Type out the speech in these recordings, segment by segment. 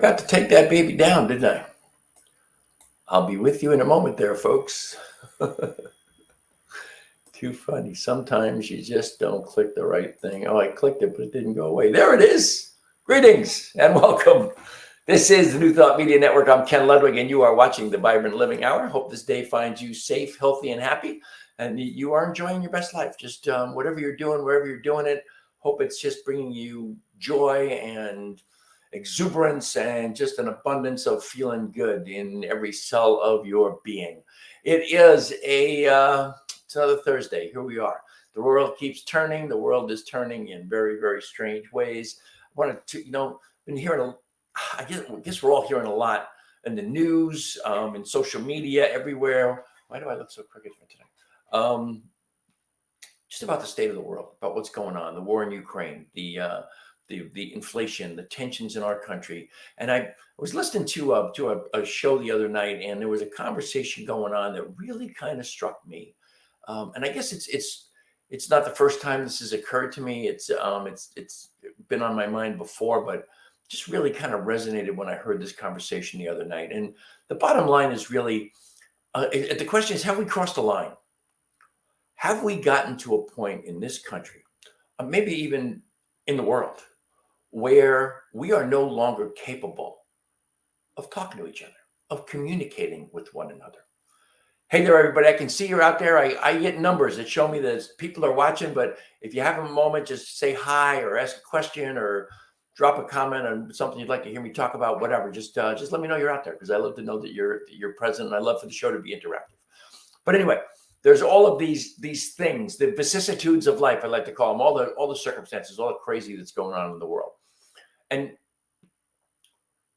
Forgot to take that baby down, didn't I? I'll be with you in a moment there, folks. Too funny. Sometimes you just don't click the right thing. Oh, I clicked it, but it didn't go away. There it is. Greetings and welcome. This is the New Thought Media Network. I'm Ken Ludwig, and you are watching the Vibrant Living Hour. Hope this day finds you safe, healthy, and happy, and you are enjoying your best life. Just whatever you're doing, wherever you're doing it, hope it's just bringing you joy and exuberance and just an abundance of feeling good in every cell of your being. It is it's another Thursday. Here we are. The world keeps turning. The world is turning in very, very strange ways. I wanted to, been hearing I guess we're all hearing a lot in the news, in social media, everywhere. Why do I look so crooked for today? Just about the state of the world, about what's going on, the war in Ukraine, the inflation, the tensions in our country. And I was listening to a show the other night, and there was a conversation going on that really kind of struck me. And I guess it's not the first time this has occurred to me. It's been on my mind before, but just really kind of resonated when I heard this conversation the other night. And the bottom line is really, the question is, have we crossed a line? Have we gotten to a point in this country, maybe even in the world, where we are no longer capable of talking to each other, of communicating with one another? Hey there, everybody. I can see you're out there. I get numbers that show me that people are watching, but if you have a moment, just say hi or ask a question or drop a comment on something you'd like to hear me talk about, whatever. Just let me know you're out there, because I love to know that you're present, and I love for the show to be interactive. But anyway, there's all of these things, the vicissitudes of life, I like to call them, all the circumstances, all the crazy that's going on in the world. And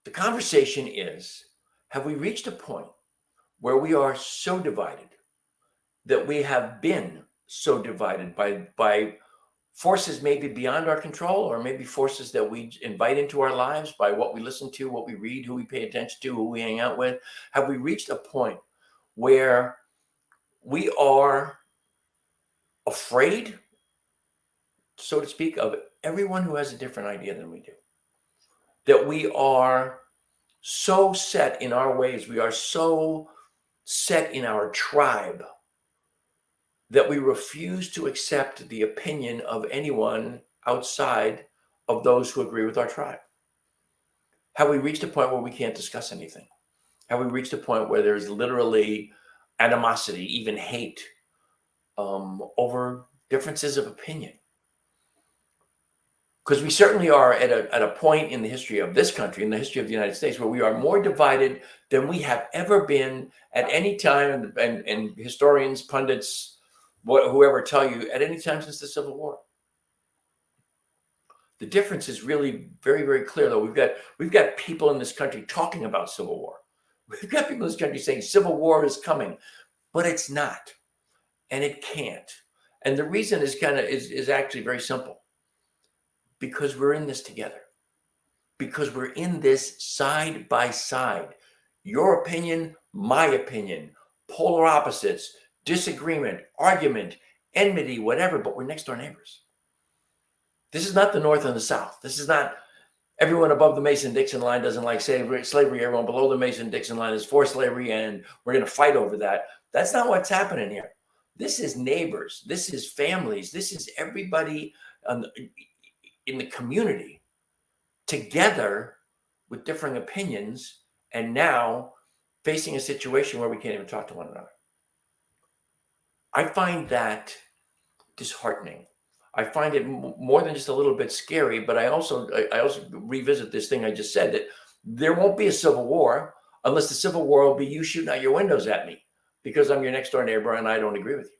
the conversation is, have we reached a point where we are so divided, that we have been so divided by forces maybe beyond our control, or maybe forces that we invite into our lives by what we listen to, what we read, who we pay attention to, who we hang out with? Have we reached a point where we are afraid, so to speak, of everyone who has a different idea than we do? That we are so set in our ways, we are so set in our tribe, that we refuse to accept the opinion of anyone outside of those who agree with our tribe? Have we reached a point where we can't discuss anything? Have we reached a point where there's literally animosity, even hate, over differences of opinion? Because we certainly are at a point in the history of this country, in the history of the United States, where we are more divided than we have ever been at any time, and historians, pundits, whoever tell you, at any time since the Civil War. The difference is really very, very clear, though. We've got people in this country talking about Civil War. We've got people in this country saying Civil War is coming, but it's not, and it can't. And the reason is actually very simple. Because we're in this together. Because we're in this side by side. Your opinion, my opinion, polar opposites, disagreement, argument, enmity, whatever, but we're next door neighbors. This is not the North and the South. This is not everyone above the Mason-Dixon line doesn't like slavery. Everyone below the Mason-Dixon line is for slavery, and we're going to fight over that. That's not what's happening here. This is neighbors. This is families. This is everybody in the community together with differing opinions, and now facing a situation where we can't even talk to one another. I find that disheartening. I find it more than just a little bit scary, but I also revisit this thing I just said, that there won't be a civil war unless the civil war will be you shooting out your windows at me because I'm your next door neighbor and I don't agree with you.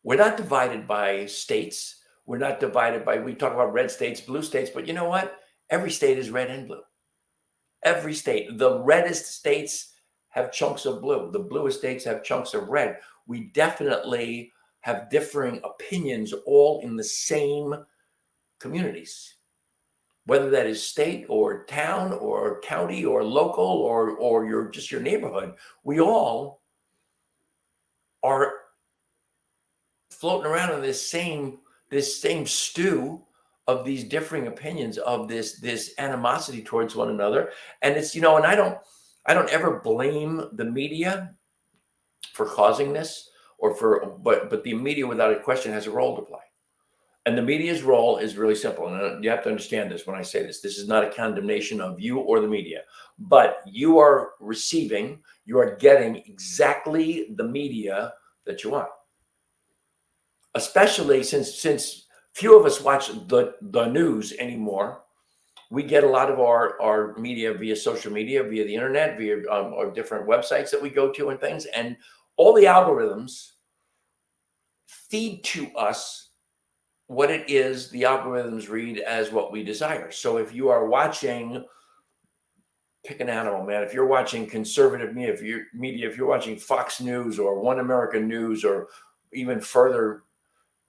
We're not divided by states. We're not divided by, we talk about red states, blue states, but you know what? Every state is red and blue. Every state. The reddest states have chunks of blue. The bluest states have chunks of red. We definitely have differing opinions all in the same communities. Whether that is state or town or county or local or your neighborhood, we all are floating around in this same stew of these differing opinions, of this animosity towards one another. And it's, and I don't ever blame the media for causing this, but the media without a question has a role to play. And the media's role is really simple. And you have to understand this when I say this. This is not a condemnation of you or the media, but you are getting exactly the media that you want. Especially since few of us watch the news anymore. We get a lot of our media via social media, via the internet, via or different websites that we go to and things. And all the algorithms feed to us what it is the algorithms read as what we desire. So if you are watching, pick an animal, man. If you're watching conservative media, if you're watching Fox News or One American News, or even further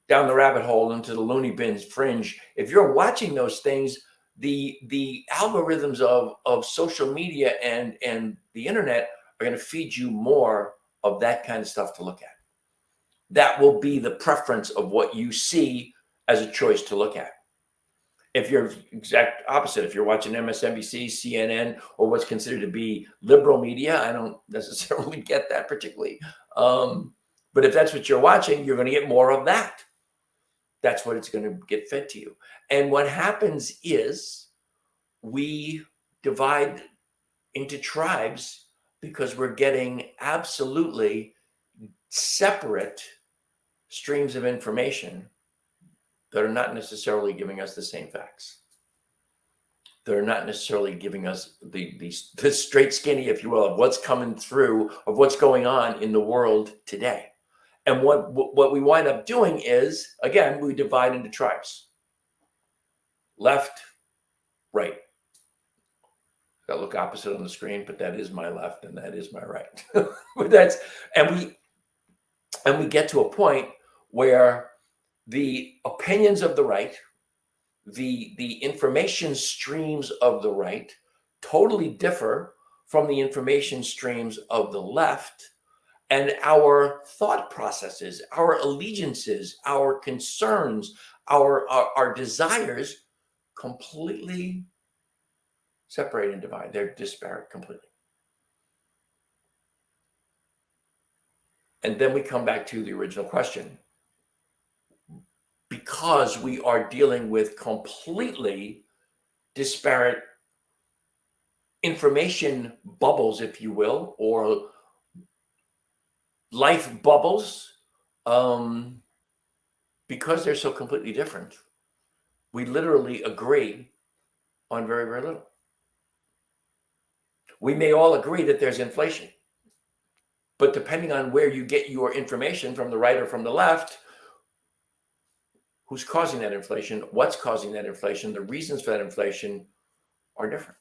down the rabbit hole into the loony bins fringe, if you're watching those things, the algorithms of social media and the internet are going to feed you more of that kind of stuff to look at. That will be the preference of what you see as a choice to look at. If you're exact opposite, if you're watching MSNBC, CNN, or what's considered to be liberal media, I don't necessarily get that particularly. But if that's what you're watching, you're going to get more of that. That's what it's going to get fed to you. And what happens is we divide into tribes because we're getting absolutely separate streams of information that are not necessarily giving us the same facts. They're not necessarily giving us the straight skinny, if you will, of what's coming through, of what's going on in the world today. And what we wind up doing is, again, we divide into tribes. Left, right. I look opposite on the screen, but that is my left and that is my right. But we get to a point where the opinions of the right, the information streams of the right totally differ from the information streams of the left, and our thought processes, our allegiances, our concerns, our desires completely separate and divide. They're disparate completely. And then we come back to the original question. Because we are dealing with completely disparate information bubbles, if you will, or life bubbles, because they're so completely different, we literally agree on very, very little. We may all agree that there's inflation, but depending on where you get your information, from the right or from the left, who's causing that inflation, what's causing that inflation, the reasons for that inflation are different.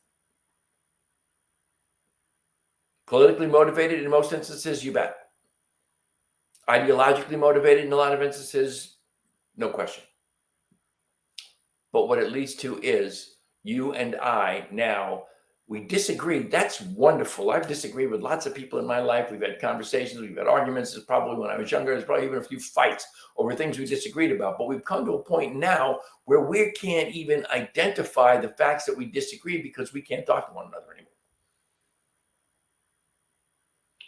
Politically motivated in most instances, you bet. Ideologically motivated in a lot of instances, no question. But what it leads to is you and I now, we disagree. That's wonderful. I've disagreed with lots of people in my life. We've had conversations, we've had arguments. It's probably when I was younger, there's probably even a few fights over things we disagreed about. But we've come to a point now where we can't even identify the facts that we disagree because we can't talk to one another anymore.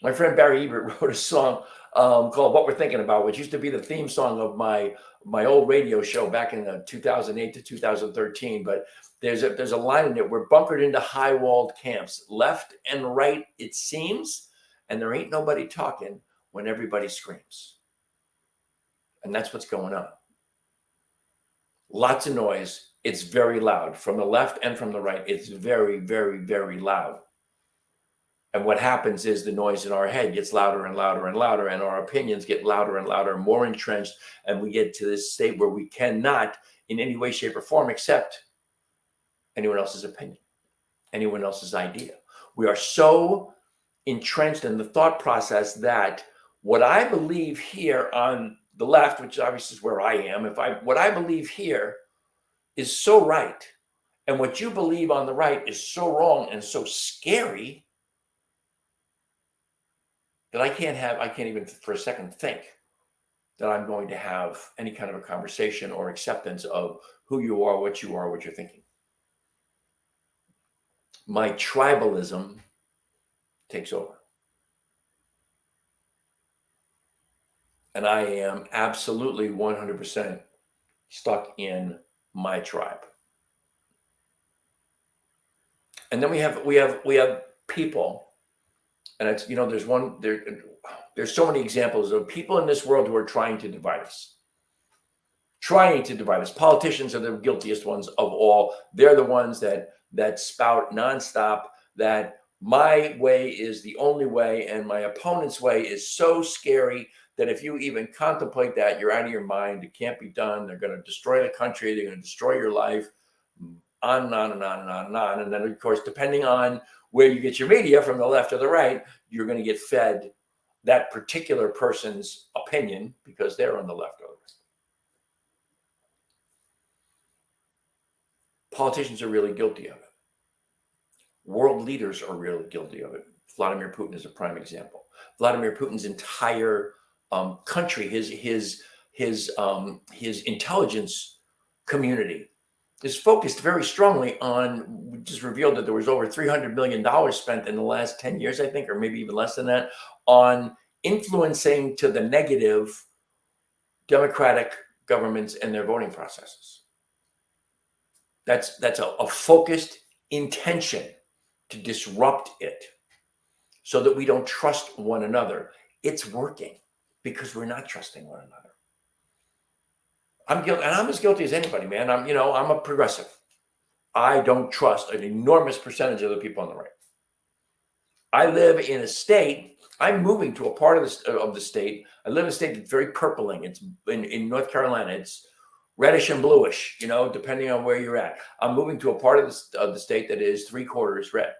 My friend Barry Ebert wrote a song called What We're Thinking About, which used to be the theme song of my old radio show back in 2008 to 2013. But there's a line in it: we're bunkered into high-walled camps, left and right, it seems, and there ain't nobody talking when everybody screams. And that's what's going on. Lots of noise. It's very loud from the left and from the right. It's very, very, very loud. And what happens is the noise in our head gets louder and louder and louder, and our opinions get louder and louder, more entrenched, and we get to this state where we cannot in any way, shape, or form accept anyone else's opinion, anyone else's idea. We are so entrenched in the thought process that what I believe here on the left, which obviously is where I am, what I believe here is so right, and what you believe on the right is so wrong and so scary, that I can't even for a second think that I'm going to have any kind of a conversation or acceptance of who you are, what you're thinking. My tribalism takes over. And I am absolutely 100% stuck in my tribe. And then we have people, and it's, there's so many examples of people in this world who are trying to divide us. Politicians are the guiltiest ones of all. They're the ones that spout nonstop that my way is the only way and my opponent's way is so scary that if you even contemplate that, you're out of your mind. It can't be done. They're going to destroy the country. They're going to destroy your life. On and on and on and on and on. And then, of course, depending on where you get your media, from the left or the right, you're going to get fed that particular person's opinion because they're on the left or the right. Politicians are really guilty of it. World leaders are really guilty of it. Vladimir Putin is a prime example. Vladimir Putin's entire country, his intelligence community is focused very strongly on, we just revealed that there was over $300 million spent in the last 10 years, I think, or maybe even less than that, on influencing to the negative democratic governments and their voting processes. That's a focused intention to disrupt it so that we don't trust one another. It's working because we're not trusting one another. I'm guilty, and I'm as guilty as anybody, man. I'm a progressive. I don't trust an enormous percentage of the people on the right. I live in a state. I'm moving to a part of the state. I live in a state that's very purpling. It's in North Carolina. It's reddish and bluish, depending on where you're at. I'm moving to a part of the state that is 3/4 red.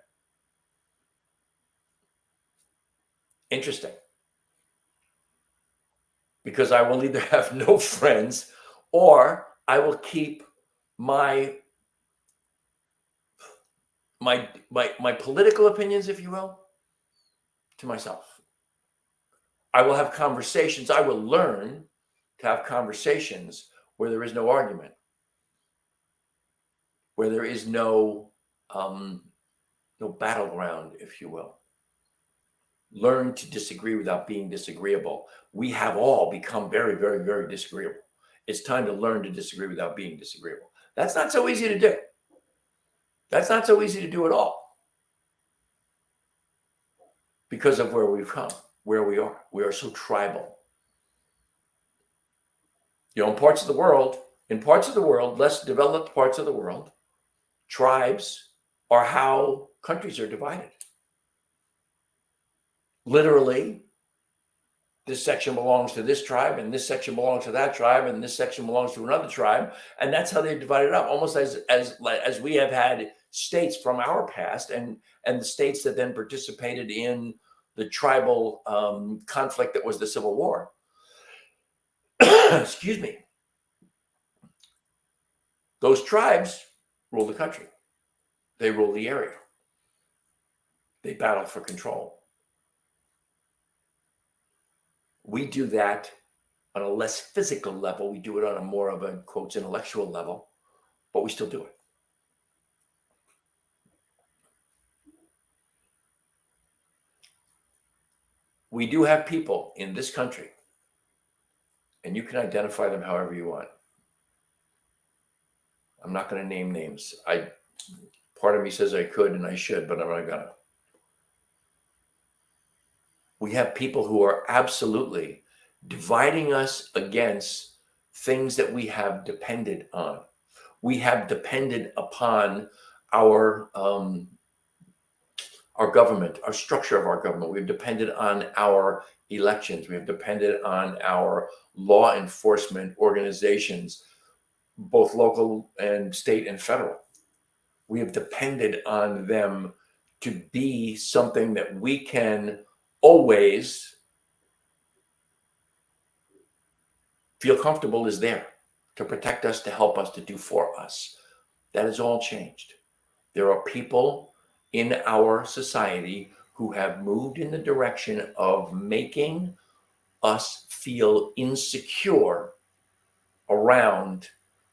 Interesting. Because I will either have no friends or I will keep my political opinions, if you will, to myself. I will have conversations. I will learn to have conversations where there is no argument, where there is no battleground, if you will. Learn to disagree without being disagreeable. We have all become very, very, very disagreeable. It's time to learn to disagree without being disagreeable. That's not so easy to do. That's not so easy to do at all. Because of where we've come, where we are. We are so tribal. In parts of the world, less developed parts of the world, tribes are how countries are divided. Literally, this section belongs to this tribe, and this section belongs to that tribe, and this section belongs to another tribe, and that's how they divide it up. Almost as we have had states from our past, and the states that then participated in the tribal conflict that was the Civil War. Excuse me. Those tribes rule the country. They rule the area. They battle for control. We do that on a less physical level. We do it on a more of a, quotes, intellectual level, but we still do it. We do have people in this country, and you can identify them however you want. I'm not going to name names. Part of me says I could and I should, but I'm not going to. We have people who are absolutely dividing us against things that we have depended on. We have depended upon our government, our structure of our government. We've depended on our elections. We have depended on our law enforcement organizations, both local and state and federal. We have depended on them to be something that we can always feel comfortable is there to protect us, to help us, to do for us. That has all changed. There are people in our society who have moved in the direction of making us feel insecure around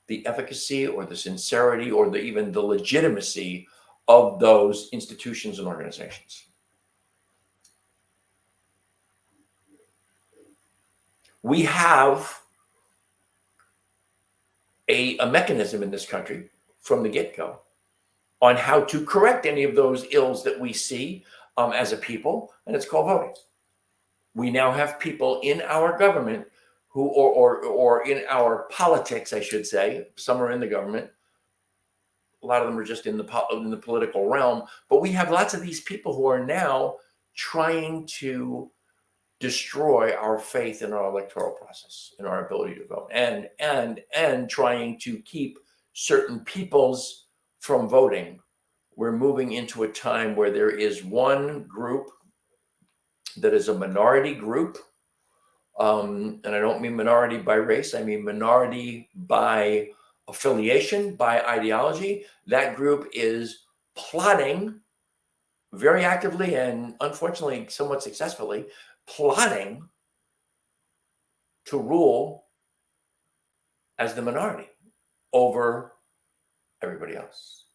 the efficacy or the sincerity or even the legitimacy of those institutions and organizations. We have a mechanism in this country from the get-go on how to correct any of those ills that we see as a people, and it's called voting. We now have people in our government who, or in our politics, I should say, some are in the government, a lot of them are just in the political realm, but we have lots of these people who are now trying to destroy our faith in our electoral process, in our ability to vote, and trying to keep certain peoples from voting. We're moving into a time where there is one group that is a minority group, and I don't mean minority by race, I mean minority by affiliation, by ideology. That group is plotting very actively and unfortunately somewhat successfully, plotting to rule as the minority over everybody else.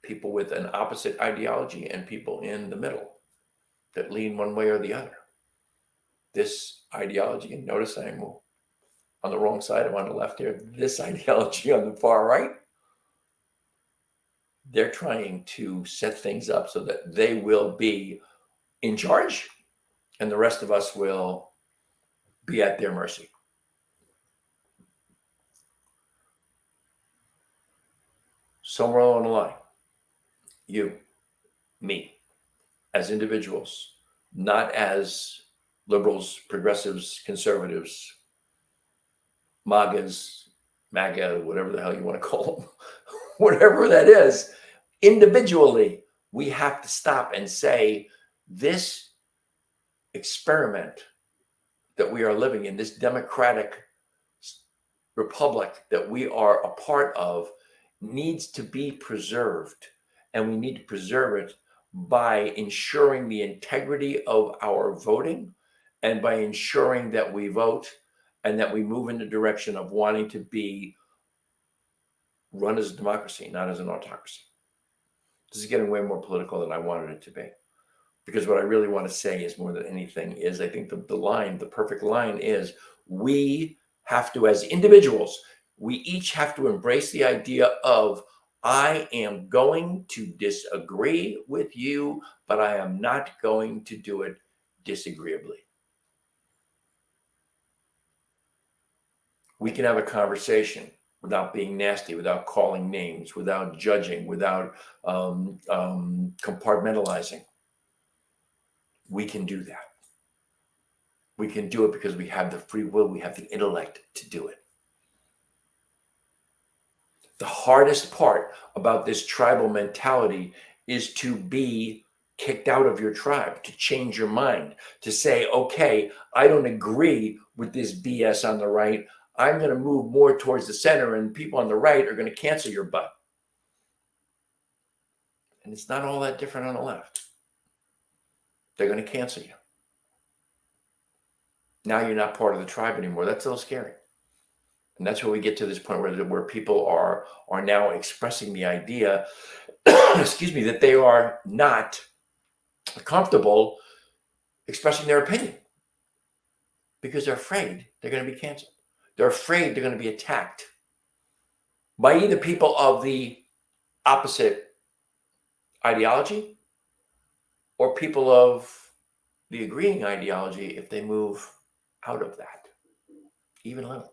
People with an opposite ideology and people in the middle that lean one way or the other. This ideology, and notice I'm on the wrong side, I'm on the left here, this ideology on the far right, they're trying to set things up so that they will be in charge and the rest of us will be at their mercy. Somewhere along the line, you, me, as individuals, not as liberals, progressives, conservatives, MAGAs, MAGA, whatever the hell you want to call them, whatever that is, individually, we have to stop and say, this experiment that we are living in, this democratic republic that we are a part of, needs to be preserved. And we need to preserve it by ensuring the integrity of our voting and by ensuring that we vote and that we move in the direction of wanting to be run as a democracy, not as an autocracy. This is getting way more political than I wanted it to be. Because what I really want to say is more than anything is, I think the perfect line is, we have to, as individuals, we each have to embrace the idea of, I am going to disagree with you, but I am not going to do it disagreeably. We can have a conversation without being nasty, without calling names, without judging, without compartmentalizing. We can do that. We can do it because we have the free will, we have the intellect to do it. The hardest part about this tribal mentality is to be kicked out of your tribe, to change your mind, to say, okay, I don't agree with this BS on the right. I'm going to move more towards the center, and people on the right are going to cancel your butt. And it's not all that different on the left. They're going to cancel you. Now you're not part of the tribe anymore. That's a little scary. And that's where we get to this point where people are now expressing the idea, excuse me, that they are not comfortable expressing their opinion because they're afraid they're going to be canceled. They're afraid they're going to be attacked by either people of the opposite ideology or people of the agreeing ideology if they move out of that, even a little.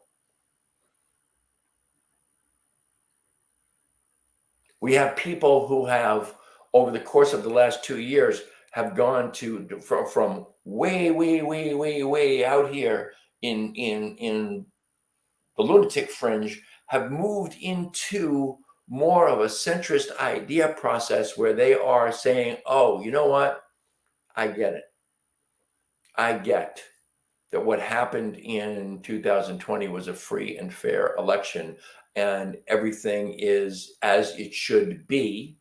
We have people who have, over the course of the last 2 years, have gone from way out here in the lunatic fringe, have moved into more of a centrist idea process where they are saying, oh, you know what? I get it. I get that what happened in 2020 was a free and fair election and everything is as it should be.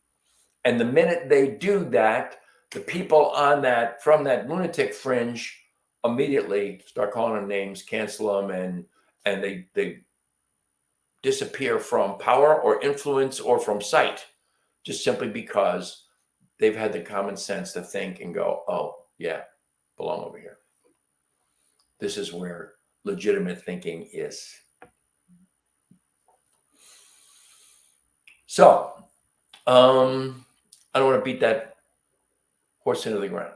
And the minute they do that, the people on that, from that lunatic fringe, immediately start calling them names, cancel them, and they disappear from power or influence or from sight, just simply because they've had the common sense to think and go, oh, yeah, belong over here. This is where legitimate thinking is. So, I don't want to beat that horse into the ground.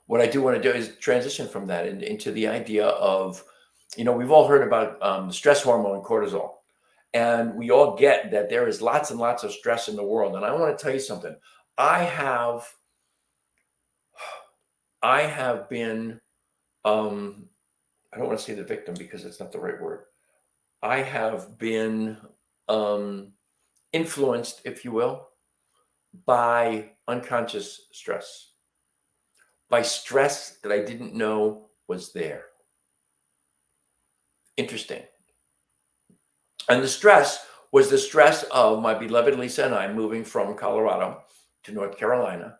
What I do want to do is transition from that into the idea of, we've all heard about the stress hormone have, and we all get that there is lots and lots of stress in the world. And I want to tell you something. I have been, I don't want to say the victim because it's not the right word. I have been influenced, if you will, by unconscious stress, by stress that I didn't know was there. Interesting. And the stress was the stress of my beloved Lisa and I moving from Colorado to North Carolina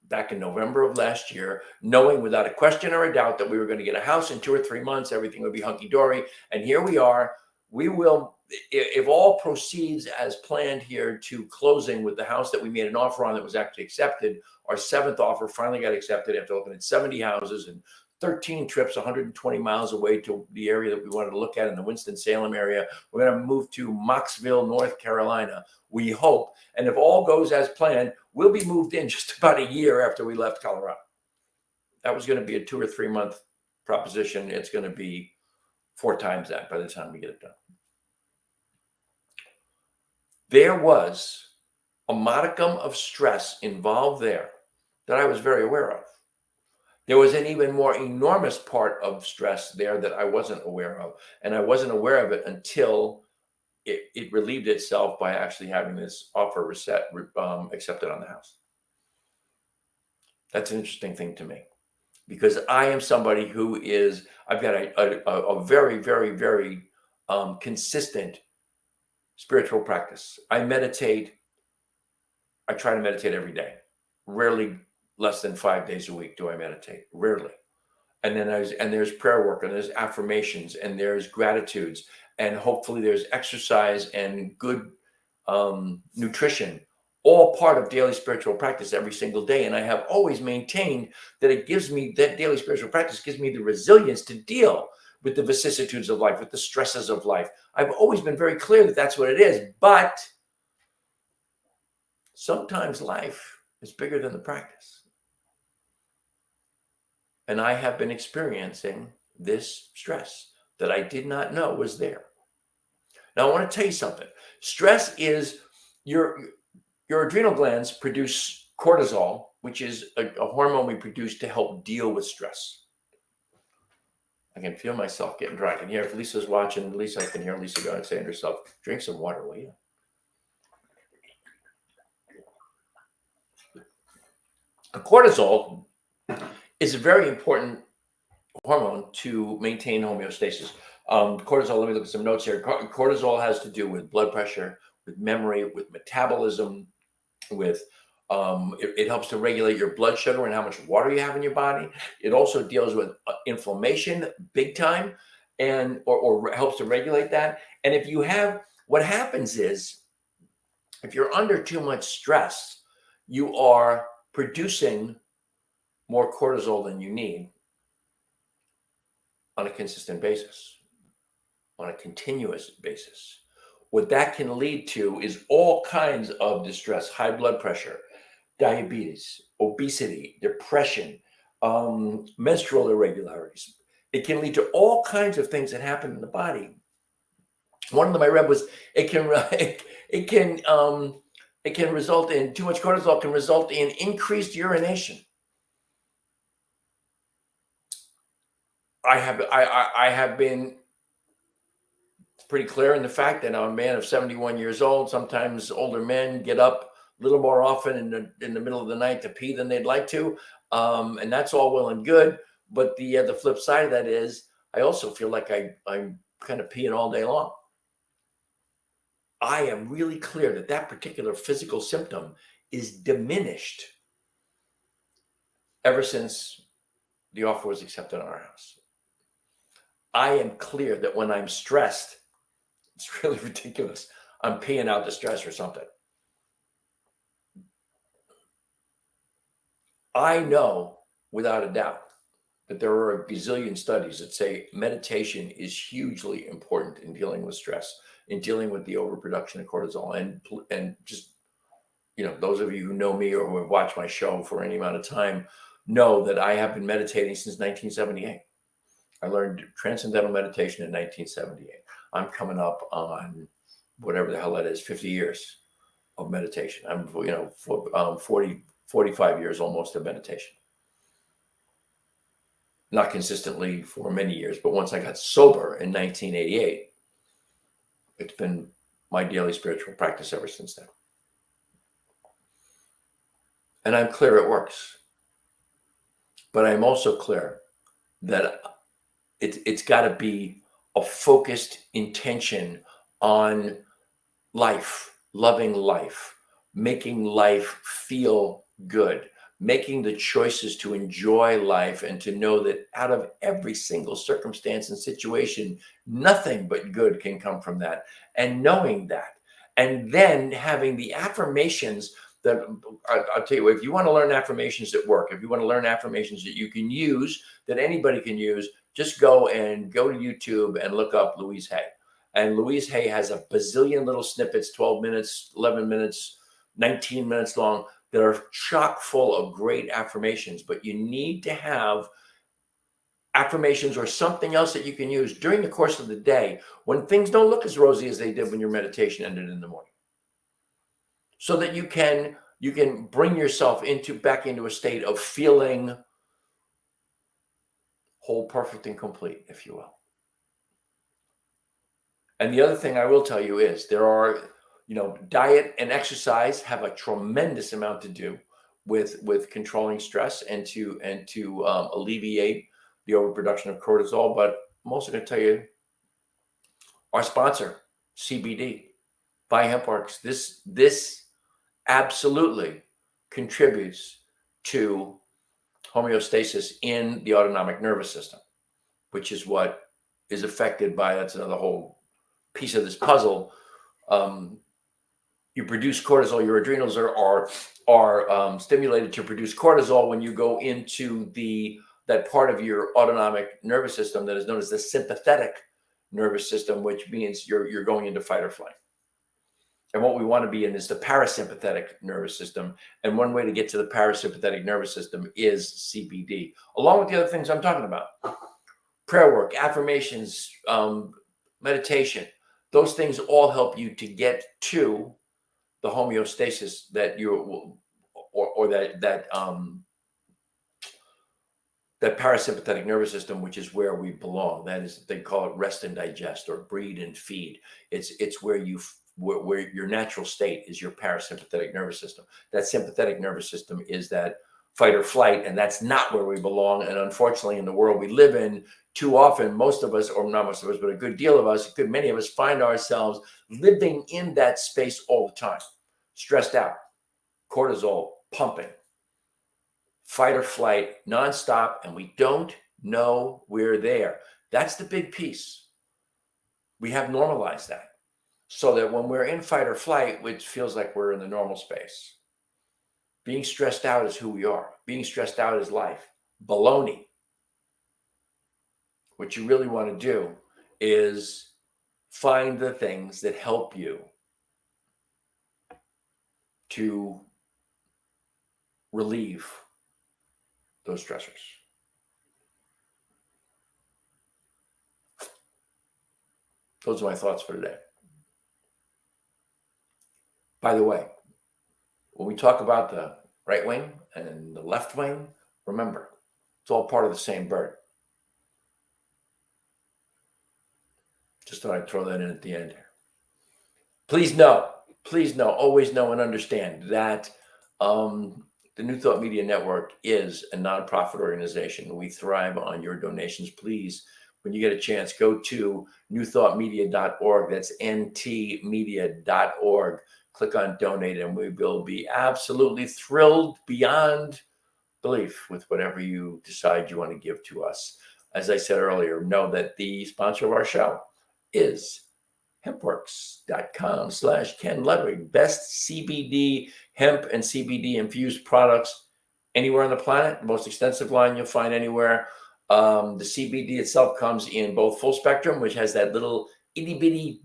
back in November of last year, knowing without a question or a doubt that we were going to get a house in 2 or 3 months, everything would be hunky-dory. And here we are. We will, if all proceeds as planned here, to closing with the house that we made an offer on that was actually accepted. Our 7th offer finally got accepted after looking at 70 houses and 13 trips 120 miles away to the area that we wanted to look at in the Winston-Salem area. We're going to move to Mocksville, North Carolina, we hope. And if all goes as planned, we'll be moved in just about a year after we left Colorado. That was going to be a 2 or 3 month proposition. It's going to be 4 times that by the time we get it done. There was a modicum of stress involved there that I was very aware of. There was an even more enormous part of stress there that I wasn't aware of. And I wasn't aware of it until it relieved itself by actually having this offer accepted on the house. That's an interesting thing to me, because I am somebody who is, I've got a very, very, very consistent spiritual practice. I meditate. I try to meditate every day. Rarely less than 5 days a week do I meditate. Rarely. And then there's prayer work, and there's affirmations, and there's gratitudes, and hopefully there's exercise and good nutrition, all part of daily spiritual practice every single day. And I have always maintained that that daily spiritual practice gives me the resilience to deal with the vicissitudes of life, with the stresses of life. I've always been very clear that that's what it is. But sometimes life is bigger than the practice. And I have been experiencing this stress that I did not know was there. Now, I want to tell you something. Stress is your adrenal glands produce cortisol, which is a hormone we produce to help deal with stress. I can feel myself getting dry. I can hear, if Lisa's watching, Lisa, I can hear Lisa go and saying to herself, drink some water, will you? Cortisol is a very important hormone to maintain homeostasis. Cortisol, let me look at some notes here. Cortisol has to do with blood pressure, with memory, with metabolism, with it helps to regulate your blood sugar and how much water you have in your body. It also deals with inflammation big time, and or helps to regulate that. And if you have, what happens is, if you're under too much stress, you are producing more cortisol than you need on a consistent basis, on a continuous basis. What that can lead to is all kinds of distress: high blood pressure, diabetes, obesity, depression, menstrual irregularities. It can lead to all kinds of things that happen in the body. One of them I read was it can result in, too much cortisol can result in increased urination. I have been pretty clear in the fact that I'm a man of 71 years old. Sometimes older men get up a little more often in the middle of the night to pee than they'd like to, and that's all well and good. But the flip side of that is, I also feel like I'm kind of peeing all day long. I am really clear that that particular physical symptom is diminished ever since the offer was accepted on our house. I am clear that when I'm stressed, It's really ridiculous. I'm peeing out the stress or something. I know without a doubt that there are a gazillion studies that say meditation is hugely important in dealing with stress, in dealing with the overproduction of cortisol, and just, those of you who know me or who have watched my show for any amount of time know that I have been meditating since 1978. I learned transcendental meditation in 1978. I'm coming up on whatever the hell that is, 50 years of meditation. I'm, 45 years almost of meditation. Not consistently for many years, but once I got sober in 1988, it's been my daily spiritual practice ever since then. And I'm clear it works. But I'm also clear that it's got to be a focused intention on life, loving life, making life feel good, making the choices to enjoy life and to know that out of every single circumstance and situation, nothing but good can come from that. And knowing that, and then having the affirmations that I'll tell you, if you want to learn affirmations that work, if you want to learn affirmations that you can use, that anybody can use, just go to YouTube and look up Louise Hay. And Louise Hay has a bazillion little snippets, 12 minutes, 11 minutes, 19 minutes long, that are chock full of great affirmations. But you need to have affirmations or something else that you can use during the course of the day when things don't look as rosy as they did when your meditation ended in the morning, so that you can bring yourself back into a state of feeling whole, perfect, and complete, if you will. And the other thing I will tell you is there are, diet and exercise have a tremendous amount to do with controlling stress and to alleviate the overproduction of cortisol. But I'm also going to tell you, our sponsor, CBD by HempWorks, this absolutely contributes to homeostasis in the autonomic nervous system, which is what is affected by, that's another whole piece of this puzzle. You produce cortisol. Your adrenals are stimulated to produce cortisol when you go into that part of your autonomic nervous system that is known as the sympathetic nervous system, which means you're going into fight or flight. And what we want to be in is the parasympathetic nervous system. And one way to get to the parasympathetic nervous system is CBD, along with the other things I'm talking about: prayer work, affirmations, meditation. Those things all help you to get to the homeostasis that that parasympathetic nervous system, which is where we belong. That is, they call it rest and digest, or breed and feed. It's where your natural state is your parasympathetic nervous system. That sympathetic nervous system is that fight or flight, and that's not where we belong. And unfortunately, in the world we live in, too often, most of us, or not most of us, but a good deal of us, many of us find ourselves living in that space all the time, stressed out, cortisol pumping, fight or flight nonstop, and we don't know we're there. That's the big piece. We have normalized that, so that when we're in fight or flight, which feels like we're in the normal space, being stressed out is who we are. Being stressed out is life. Baloney. What you really want to do is find the things that help you to relieve those stressors. Those are my thoughts for today. By the way, when we talk about the right wing and the left wing, remember, it's all part of the same bird. Just thought I'd throw that in at the end here. Please know, always know and understand that the New Thought Media Network is a nonprofit organization. We thrive on your donations. Please, when you get a chance, go to newthoughtmedia.org. That's ntmedia.org. Click on donate, and we will be absolutely thrilled beyond belief with whatever you decide you want to give to us. As I said earlier, know that the sponsor of our show is hempworks.com/Ken Ludwig. Best CBD, hemp and CBD infused products anywhere on the planet. The most extensive line you'll find anywhere. The CBD itself comes in both full spectrum, which has that little itty bitty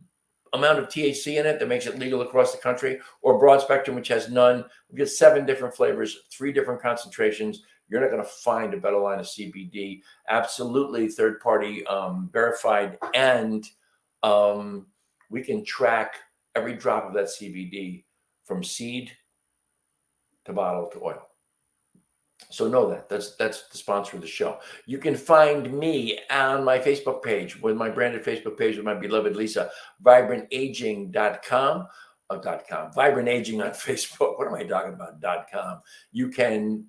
amount of THC in it that makes it legal across the country, or broad spectrum, which has none. We get 7 different flavors, 3 different concentrations. You're not going to find a better line of CBD. Absolutely third-party verified, and we can track every drop of that CBD from seed to bottle to oil. So know that. That's the sponsor of the show. You can find me on my Facebook page, with my branded Facebook page with my beloved Lisa, vibrantaging.com. Vibrant Aging on Facebook. What am I talking about? .com. You can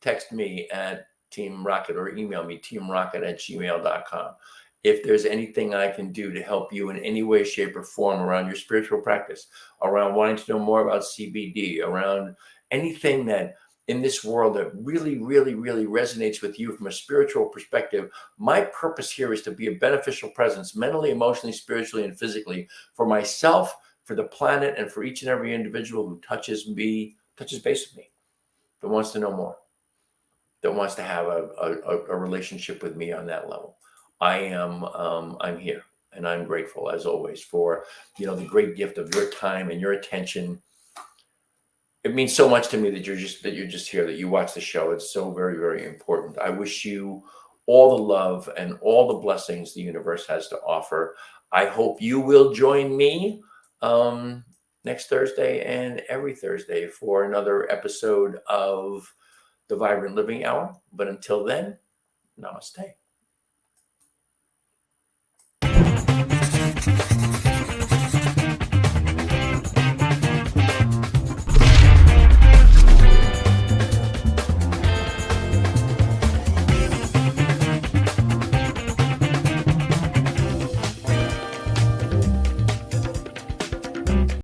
text me at Team Rocket or email me, teamrocket@gmail.com. If there's anything I can do to help you in any way, shape, or form around your spiritual practice, around wanting to know more about CBD, around anything that in this world that really, really, really resonates with you from a spiritual perspective, my purpose here is to be a beneficial presence, mentally, emotionally, spiritually, and physically, for myself, for the planet, and for each and every individual who touches base with me, that wants to know more, that wants to have a relationship with me on that level. I'm here, and I'm grateful as always for the great gift of your time and your attention. It means so much to me that you're just here, that you watch the show. It's so very, very important. I wish you all the love and all the blessings the universe has to offer. I hope you will join me next Thursday and every Thursday for another episode of the Vibrant Living Hour. But until then, namaste.